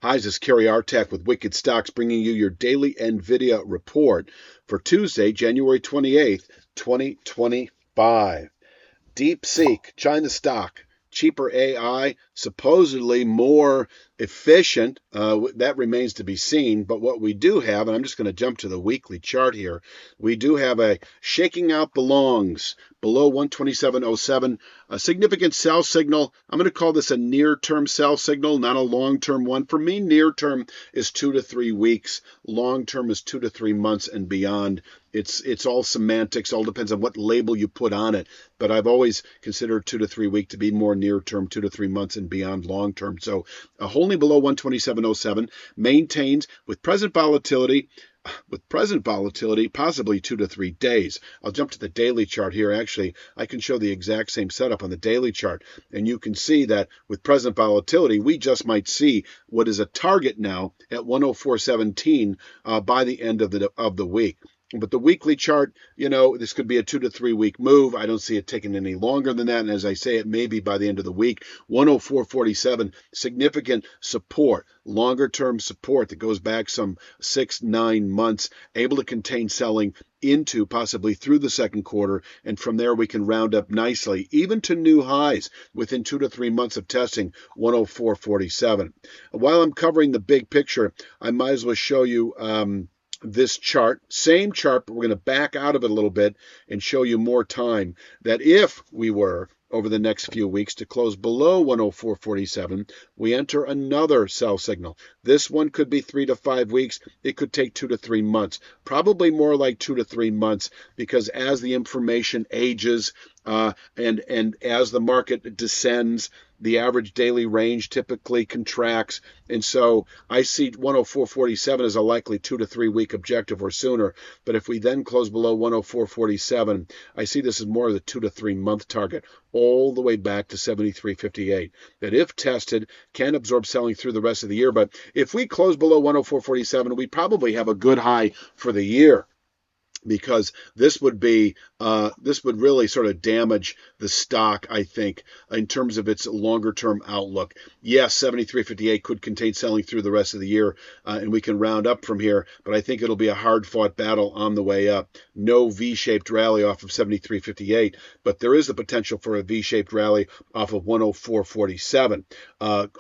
Hi, this is Kerry Artak with Wicked Stocks bringing you your daily NVIDIA report for Tuesday, January 28th, 2025. DeepSeek, China stock, cheaper AI, supposedly more efficient. That remains to be seen. But what we do have, and I'm just going to jump to the weekly chart here, we do have a shaking out the longs below 127.07, a significant sell signal. I'm going to call this a near-term sell signal, not a long-term one. For me, near-term is 2 to 3 weeks. Long-term is 2 to 3 months and beyond. It's all semantics. All depends on what label you put on it. But I've always considered 2 to 3 week to be more near-term, 2 to 3 months and beyond long-term. So holding below 127.07 maintains with present volatility. Possibly 2 to 3 days. I'll jump to the daily chart here. Actually, I can show the exact same setup on the daily chart. And you can see that with present volatility, we just might see what is a target now at 104.17 by the end of the week. But the weekly chart, this could be a 2 to 3 week move. I don't see it taking any longer than that. And as I say, it may be by the end of the week. 104.47, significant support, longer term support that goes back some 6-9 months, able to contain selling into possibly through the second quarter. And from there, we can round up nicely, even to new highs within 2 to 3 months of testing 104.47. While I'm covering the big picture, I might as well show you this chart, same chart, but we're going to back out of it a little bit and show you more time that if we were over the next few weeks to close below 104.47, we enter another sell signal. This one could be 3 to 5 weeks. It could take 2 to 3 months, probably more like 2 to 3 months, because as the information ages and as the market descends, the average daily range typically contracts. And so I see 104.47 as a likely 2 to 3 week objective or sooner. But if we then close below 104.47, I see this as more of the 2 to 3 month target, all the way back to 73.58. That if tested, can absorb selling through the rest of the year. But if we close below 104.47, we probably have a good high for the year, because this would really sort of damage the stock, I think, in terms of its longer term outlook. Yes, 73.58 could contain selling through the rest of the year, and we can round up from here, but I think it'll be a hard fought battle on the way up. No V-shaped rally off of 73.58, but there is the potential for a V-shaped rally off of 104.47.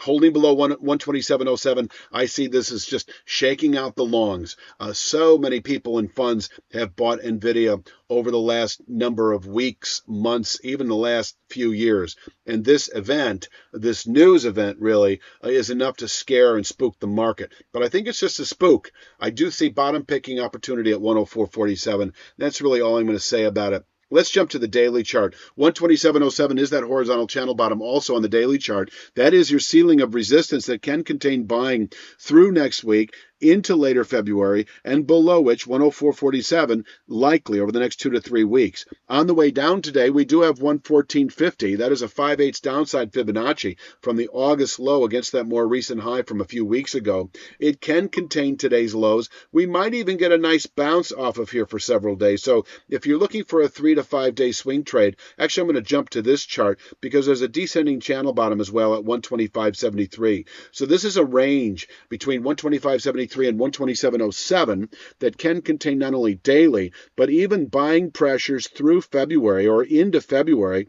Holding below 127.07, I see this as just shaking out the longs. So many people and funds have bought NVIDIA over the last number of weeks, months, even the last few years. And this event, this news event really, is enough to scare and spook the market. But I think it's just a spook. I do see bottom picking opportunity at 104.47. That's really all I'm going to say about it. Let's jump to the daily chart. 127.07 is that horizontal channel bottom also on the daily chart. That is your ceiling of resistance that can contain buying through next week into later February, and below which 104.47 likely over the next 2 to 3 weeks. On the way down today, we do have 114.50. That is a 5/8 downside Fibonacci from the August low against that more recent high from a few weeks ago. It can contain today's lows. We might even get a nice bounce off of here for several days. So if you're looking for a 3 to 5 day swing trade, actually I'm going to jump to this chart because there's a descending channel bottom as well at 125.73. So this is a range between 125.73 and 127.07 that can contain not only daily, but even buying pressures through February or into February,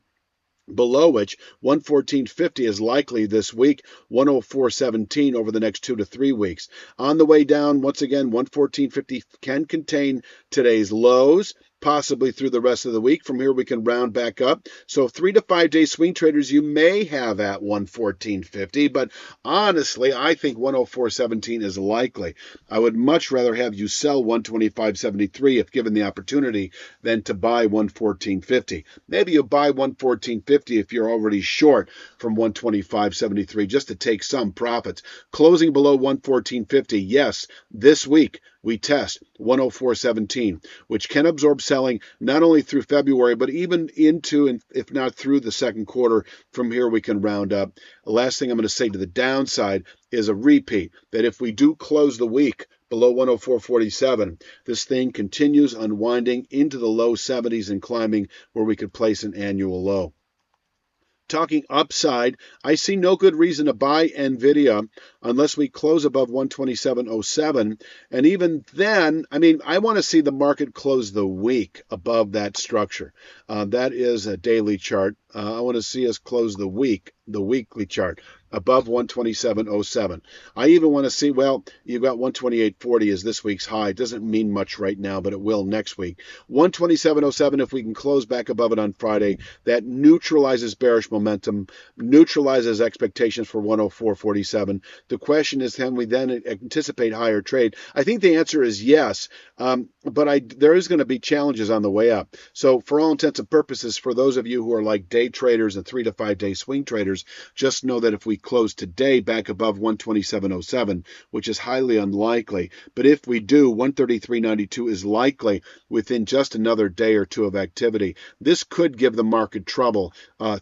below which 114.50 is likely this week, 104.17 over the next 2 to 3 weeks. On the way down, once again, 114.50 can contain today's lows, possibly through the rest of the week. From here, we can round back up. So 3 to 5 day swing traders you may have at 114.50, but honestly, I think 104.17 is likely. I would much rather have you sell 125.73 if given the opportunity than to buy 114.50. Maybe you buy 114.50 if you're already short from 125.73 just to take some profits. Closing below 114.50, yes, this week we test 104.17, which can absorb selling not only through February, but even into, and if not through the second quarter. From here, we can round up. The last thing I'm going to say to the downside is a repeat, that if we do close the week below 104.47, this thing continues unwinding into the low 70s and climbing where we could place an annual low. talking upside, I see no good reason to buy NVIDIA unless we close above 127.07. And even then, I mean, I want to see the market close the week above that structure. That is a daily chart. I want to see us close the weekly chart, above 127.07. I even want to see, well, you've got 128.40 as this week's high. It doesn't mean much right now, but it will next week. 127.07, if we can close back above it on Friday, that neutralizes bearish momentum, neutralizes expectations for 104.47. The question is, can we then anticipate higher trade? I think the answer is yes, but there is going to be challenges on the way up. So for all intents and purposes, for those of you who are like day traders and 3 to 5 day swing traders, just know that if we close today back above 127.07, which is highly unlikely, but if we do, 133.92 is likely within just another day or two of activity. This could give the market trouble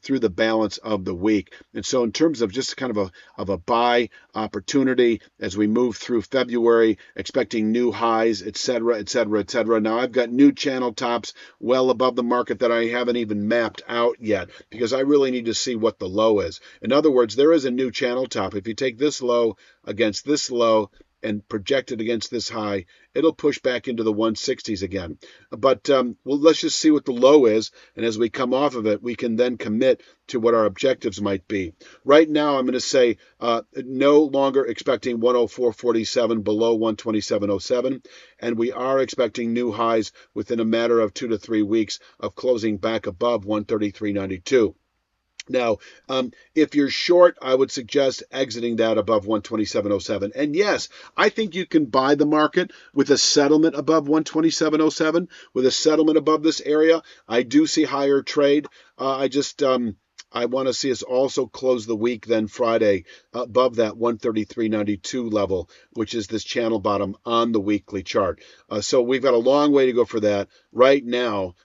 through the balance of the week. And so in terms of just kind of a buy opportunity as we move through February, expecting new highs, etc., etc., etc. Now I've got new channel tops well above the market that I haven't even mapped out yet, because I really need to see what the low is. In other words, there is a new channel top. If you take this low against this low and project it against this high, it'll push back into the 160s again. But well, let's just see what the low is, and as we come off of it, we can then commit to what our objectives might be. Right now, I'm going to say no longer expecting 104.47 below 127.07, and we are expecting new highs within a matter of 2 to 3 weeks of closing back above 133.92. Now, if you're short, I would suggest exiting that above 127.07. And yes, I think you can buy the market with a settlement above 127.07, with a settlement above this area. I do see higher trade. I want to see us also close the week then Friday above that 133.92 level, which is this channel bottom on the weekly chart. So we've got a long way to go for that. Right now,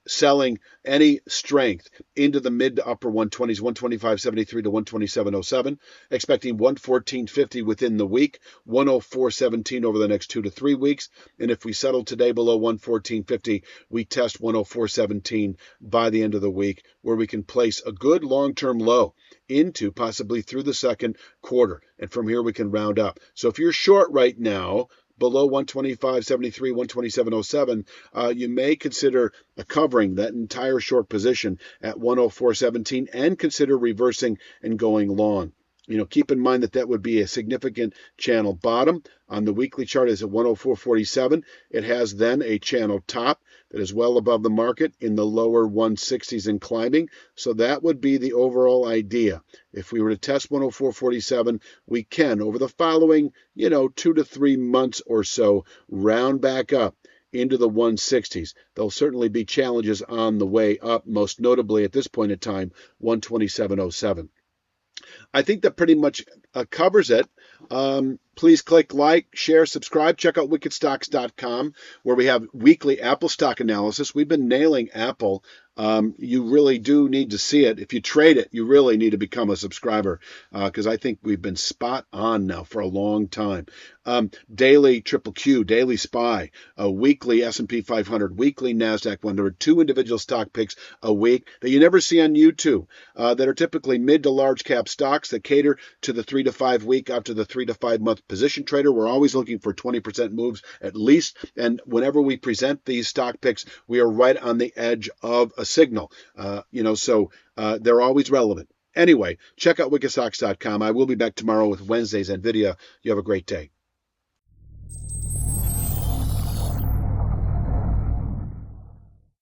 selling any strength into the mid to upper 120s, 125.73 to 127.07, expecting 114.50 within the week, 104.17 over the next 2 to 3 weeks. And if we settle today below 114.50, we test 104.17 by the end of the week, where we can place a good long-term low into possibly through the second quarter. And from here, we can round up. So if you're short right now, below 125.73, 127.07, you may consider covering that entire short position at 104.17 and consider reversing and going long. You know, keep in mind that that would be a significant channel bottom. On the weekly chart is at 104.47. It has then a channel top that is well above the market in the lower 160s and climbing. So that would be the overall idea. If we were to test 104.47, we can, over the following, 2 to 3 months or so, round back up into the 160s. There'll certainly be challenges on the way up, most notably at this point in time, 127.07. I think that pretty much covers it. Please click like, share, subscribe. Check out wickedstocks.com, where we have weekly Apple stock analysis. We've been nailing Apple. You really do need to see it. If you trade it, you really need to become a subscriber, because I think we've been spot on now for a long time. Daily Triple Q, Daily SPY, weekly S&P 500, weekly NASDAQ 100, 2 individual stock picks a week that you never see on YouTube, that are typically mid to large cap stocks that cater to the 3 to 5 week up to the 3 to 5 month position trader. We're always looking for 20% moves at least. And whenever we present these stock picks, we are right on the edge of a signal, so they're always relevant. Anyway, check out wickedstocks.com. I will be back tomorrow with Wednesday's NVIDIA. You have a great day.